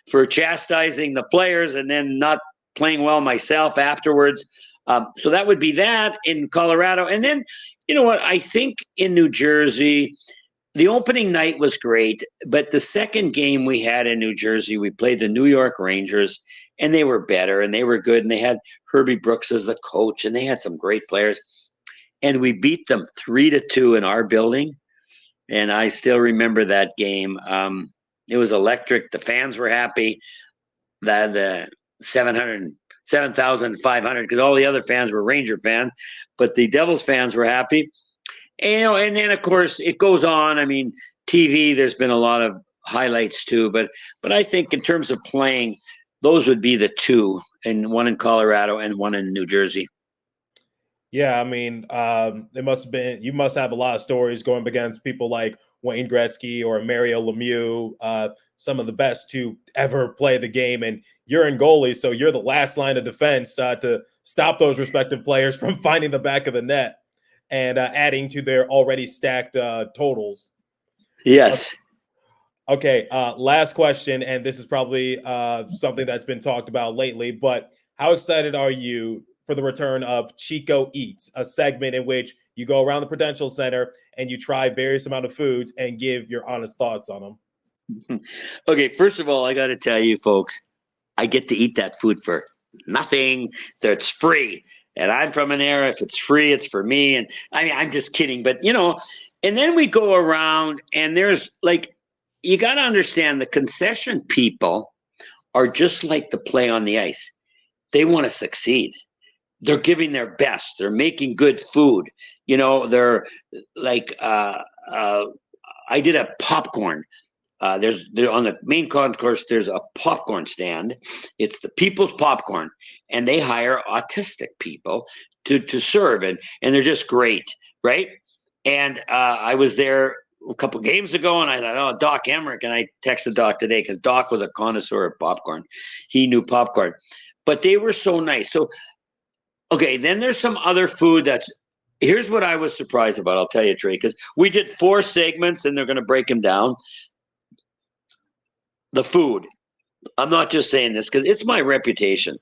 for chastising the players and then not playing well myself afterwards. So that would be that in Colorado. And then, you know what, I think in New Jersey, the opening night was great, but the second game we had in New Jersey, we played the New York Rangers, and they were better, and they were good, and they had Herbie Brooks as the coach, and they had some great players. And we beat them 3-2 in our building, and I still remember that game. It was electric. The fans were happy. The 7,500, because all the other fans were Ranger fans, but the Devils fans were happy. And then, of course, it goes on. I mean, TV, there's been a lot of highlights too, but I think in terms of playing, those would be the 2, and one in Colorado and one in New Jersey. Yeah, I mean, you must have a lot of stories going against people like Wayne Gretzky or Mario Lemieux, some of the best to ever play the game. And you're in goalie, so you're the last line of defense to stop those respective players from finding the back of the net and adding to their already stacked totals. Yes. Okay, last question, and this is probably something that's been talked about lately, but how excited are you for the return of Chico Eats, a segment in which you go around the Prudential Center and you try various amount of foods and give your honest thoughts on them. Okay, first of all, I got to tell you, folks, I get to eat that food for nothing. That's free. And I'm from an era, if it's free, it's for me. And I mean, I'm just kidding. But, and then we go around and there's like, you got to understand the concession people are just like the play on the ice. They want to succeed. They're giving their best. They're making good food. They're like, I did a popcorn. There's on the main concourse, there's a popcorn stand. It's the People's Popcorn, and they hire autistic people to serve, and they're just great, right? And I was there a couple games ago, and I thought, oh, Doc Emrick, and I texted Doc today because Doc was a connoisseur of popcorn. He knew popcorn, but they were so nice. So, okay, then there's some other food that's. Here's what I was surprised about. I'll tell you, Trey, because we did 4 segments, and they're going to break them down. The food. I'm not just saying this because it's my reputation.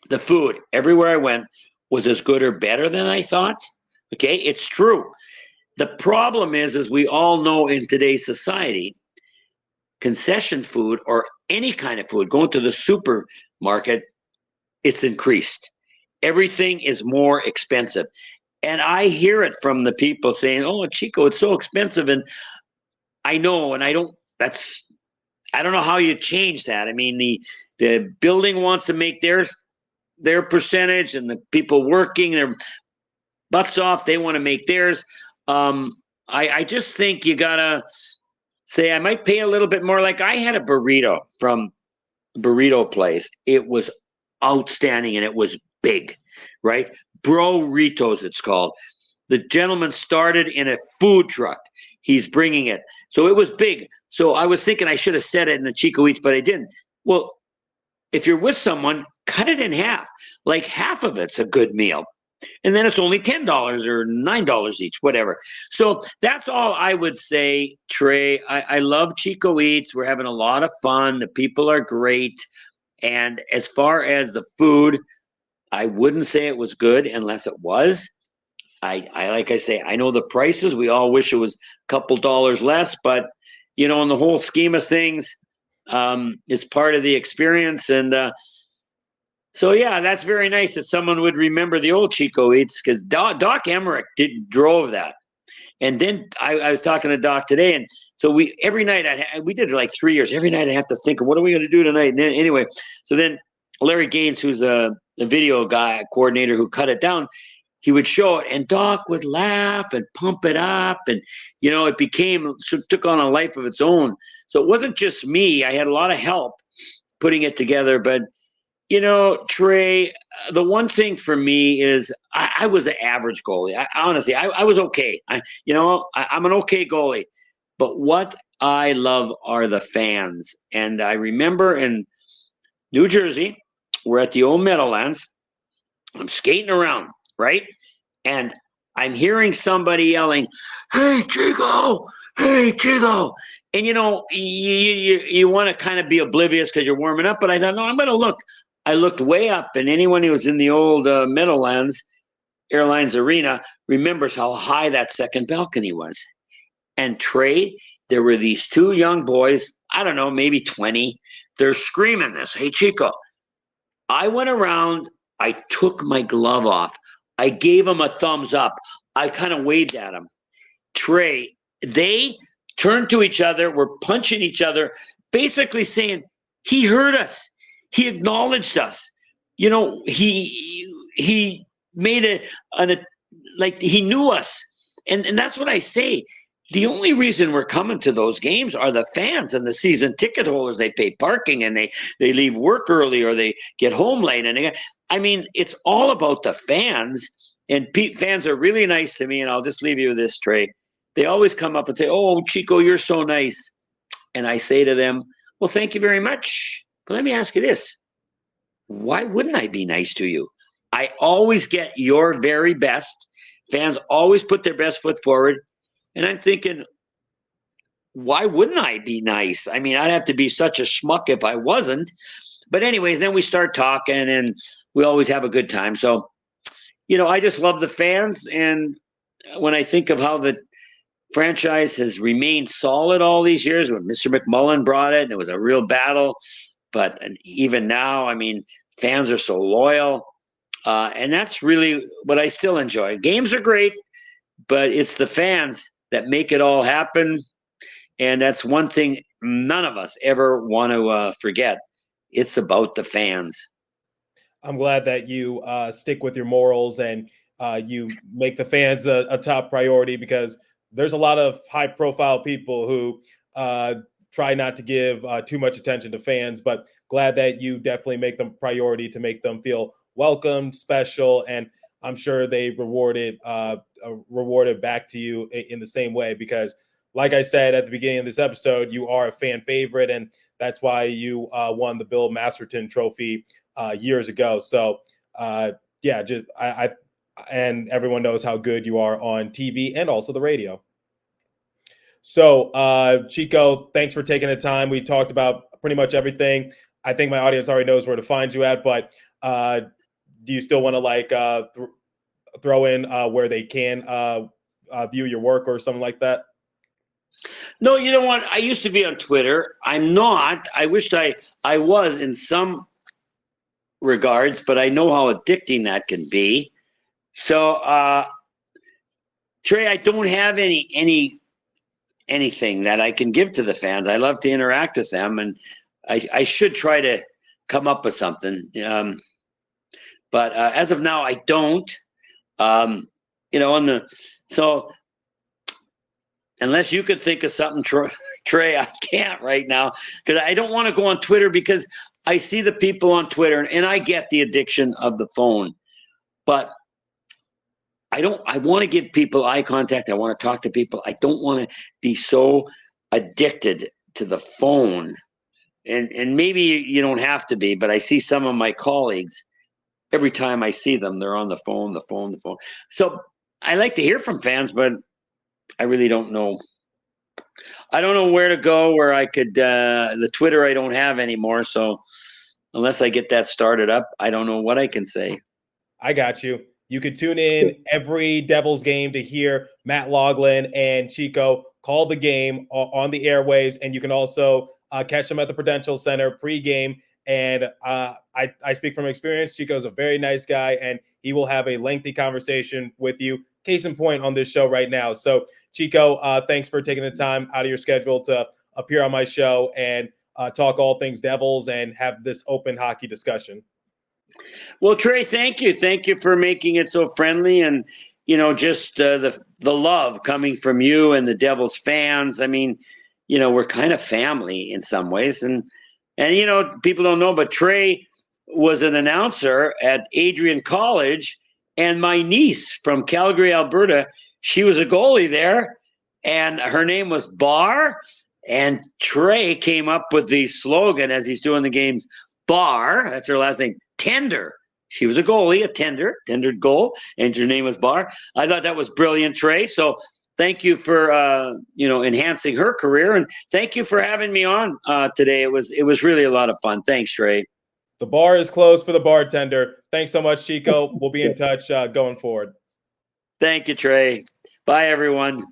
The food, everywhere I went, was as good or better than I thought. Okay, it's true. The problem is, as we all know in today's society, concession food or any kind of food, going to the supermarket, it's increased. Everything is more expensive. And I hear it from the people saying, oh, Chico, it's so expensive. And I know, and I don't know how you change that. I mean, the building wants to make their percentage, and the people working their butts off, they want to make theirs. I just think you gotta say, I might pay a little bit more. Like I had a burrito from a burrito place. It was outstanding, and it was big, right? Burritos, it's called. The gentleman started in a food truck. He's bringing it. So it was big. So I was thinking I should have said it in the Chico Eats, but I didn't. Well, if you're with someone, cut it in half. Like half of it's a good meal. And then it's only $10 or $9 each, whatever. So that's all I would say, Trey. I love Chico Eats. We're having a lot of fun. The people are great. And as far as the food, I wouldn't say it was good unless it was. I like I say, I know the prices. We all wish it was a couple dollars less, but in the whole scheme of things, it's part of the experience. And so, yeah, that's very nice that someone would remember the old Chico Eats, because Doc Emrick drove that. And then I was talking to Doc today, and so every night we did it like 3 years. Every night I have to think of what are we going to do tonight. And then anyway, so then Larry Gaines, who's a video guy, coordinator who cut it down, he would show it, and Doc would laugh and pump it up, and it took on a life of its own. So it wasn't just me. I had a lot of help putting it together. But Trey, the one thing for me is I was an average goalie. Honestly, I was okay. I'm an okay goalie. But what I love are the fans. And I remember in New Jersey, we're at the old Meadowlands. I'm skating around, right? And I'm hearing somebody yelling, "Hey, Chico! Hey, Chico!" And you want to kind of be oblivious because you're warming up. But I thought, no, I'm going to look. I looked way up, and anyone who was in the old Meadowlands Airlines Arena remembers how high that second balcony was. And Trey, there were these 2 young boys, I don't know, maybe 20. They're screaming this, "Hey, Chico." I went around. I took my glove off. I gave them a thumbs up. I kind of waved at them. Trey, they turned to each other, were punching each other, basically saying, he heard us. He acknowledged us. He made like he knew us. And that's what I say. The only reason we're coming to those games are the fans and the season ticket holders. They pay parking, and they leave work early, or they get home late. And it's all about the fans. And fans are really nice to me. And I'll just leave you with this, Trey. They always come up and say, "Oh, Chico, you're so nice." And I say to them, "Well, thank you very much. But let me ask you this. Why wouldn't I be nice to you? I always get your very best. Fans always put their best foot forward. And I'm thinking, why wouldn't I be nice? I mean, I'd have to be such a schmuck if I wasn't. but anyways, then we start talking and we always have a good time. So, I just love the fans. And when I think of how the franchise has remained solid all these years, when Mr. McMullen brought it, and it was a real battle. But even now, I mean, fans are so loyal. And that's really what I still enjoy. Games are great, but it's the fans that make it all happen. And that's one thing none of us ever want to forget. It's about the fans. I'm glad that you stick with your morals and you make the fans a top priority, because there's a lot of high profile people who try not to give too much attention to fans, but glad that you definitely make them priority to make them feel welcomed, special, and I'm sure they rewarded back to you in the same way, because like I said at the beginning of this episode, you are a fan favorite, and that's why you won the Bill Masterton Trophy years ago. So and everyone knows how good you are on TV and also the radio. So Chico, thanks for taking the time. We talked about pretty much everything. I think my audience already knows where to find you at, but do you still want to throw in where they can view your work or something like that? No, you know what? I used to be on Twitter. I'm not. I wished I was in some regards, but I know how addicting that can be. So, Trey, I don't have anything that I can give to the fans. I love to interact with them, and I should try to come up with something. But as of now, I don't. So unless you could think of something, Trey, I can't right now, because I don't want to go on Twitter, because I see the people on Twitter, and I get the addiction of the phone, but I want to give people eye contact. I want to talk to people. I don't want to be so addicted to the phone. And maybe you don't have to be, but I see some of my colleagues, every time I see them, they're on the phone. So I like to hear from fans, but I really don't know. I don't know where to go, where I could, the Twitter I don't have anymore. So unless I get that started up, I don't know what I can say. I got you. You could tune in every Devils game to hear Matt Loughlin and Chico call the game on the airwaves. And you can also catch them at the Prudential Center pregame. And I speak from experience. Chico's a very nice guy, and he will have a lengthy conversation with you. Case in point on this show right now. So, Chico, thanks for taking the time out of your schedule to appear on my show and talk all things Devils and have this open hockey discussion. Well, Trey, thank you. Thank you for making it so friendly, and, just the love coming from you and the Devils fans. I mean, we're kind of family in some ways. And people don't know, but Trey was an announcer at Adrian College, and my niece from Calgary, Alberta, she was a goalie there, and her name was Bar, and Trey came up with the slogan as he's doing the games, Bar, that's her last name, Tender. She was a goalie, a tendered goal, and her name was Bar. I thought that was brilliant, Trey. So thank you for enhancing her career, and thank you for having me on today. It was really a lot of fun. Thanks, Trey. The bar is closed for the bartender. Thanks so much, Chico. We'll be in touch going forward. Thank you, Trey. Bye, everyone.